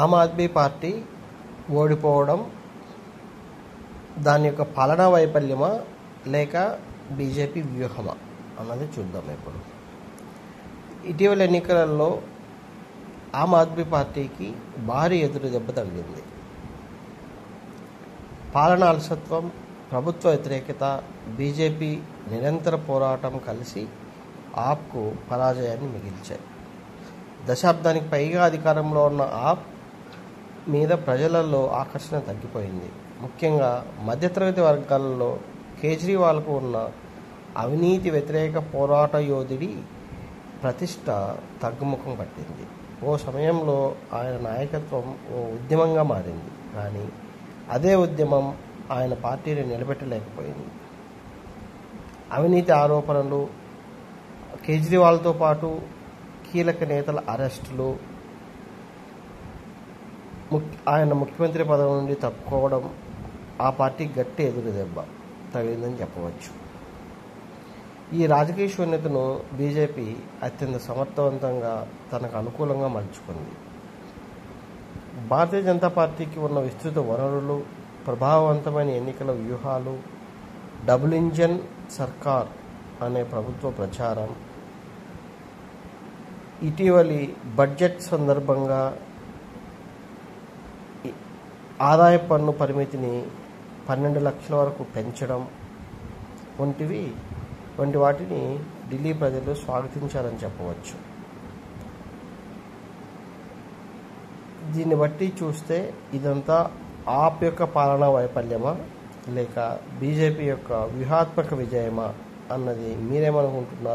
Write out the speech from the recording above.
Aam Aadmi party ఓడిపోవడం దాని యొక్క పాలనా వైఫల్యమా లేక బీజేపీ వ్యూహమా అన్నది చూద్దాం. ఇప్పుడు ఇటీవల ఎన్నికలలో ఆమ్ ఆద్మీ పార్టీకి భారీ ఎదురు దెబ్బ తగిలింది. పాలనా అలసత్వం, ప్రభుత్వ వ్యతిరేకత, బీజేపీ నిరంతర పోరాటం కలిసి ఆప్కు పరాజయాన్ని మిగిల్చాయి. దశాబ్దానికి పైగా అధికారంలో ఉన్న ఆప్ మీద ప్రజలలో ఆకర్షణ తగ్గిపోయింది. ముఖ్యంగా మధ్యతరగతి వర్గాలలో కేజ్రీవాల్కు ఉన్న అవినీతి వ్యతిరేక పోరాట యోధుడి ప్రతిష్ట తగ్గుముఖం పట్టింది. ఓ సమయంలో ఆయన నాయకత్వం ఓ ఉద్యమంగా మారింది. కానీ అదే ఉద్యమం ఆయన పార్టీని నిలబెట్టలేకపోయింది. అవినీతి ఆరోపణలు, కేజ్రీవాల్తో పాటు కీలక నేతల అరెస్టులు, ఆయన ముఖ్యమంత్రి పదవి నుండి తప్పుకోవడం ఆ పార్టీ గట్టి ఎదురు దెబ్బ తగిలిందని చెప్పవచ్చు. ఈ రాజకీయ శూన్యతను బీజేపీ అత్యంత సమర్థవంతంగా తనకు అనుకూలంగా మలుచుకుంది. భారతీయ జనతా పార్టీకి ఉన్న విస్తృత వనరులు, ప్రభావవంతమైన ఎన్నికల వ్యూహాలు, డబుల్ ఇంజన్ సర్కార్ అనే ప్రభుత్వ ప్రచారం, ఇటీవలి బడ్జెట్ సందర్భంగా ఆదాయ పన్ను పరిమితిని 12 లక్షల వరకు పెంచడం వంటి వాటిని ఢిల్లీ ప్రజలు స్వాగతించారని చెప్పవచ్చు. దీన్ని బట్టి చూస్తే ఇదంతా ఆప్ యొక్క పాలనా వైఫల్యమా లేక బీజేపీ యొక్క వ్యూహాత్మక విజయమా అన్నది మీరేమనుకుంటున్నారు?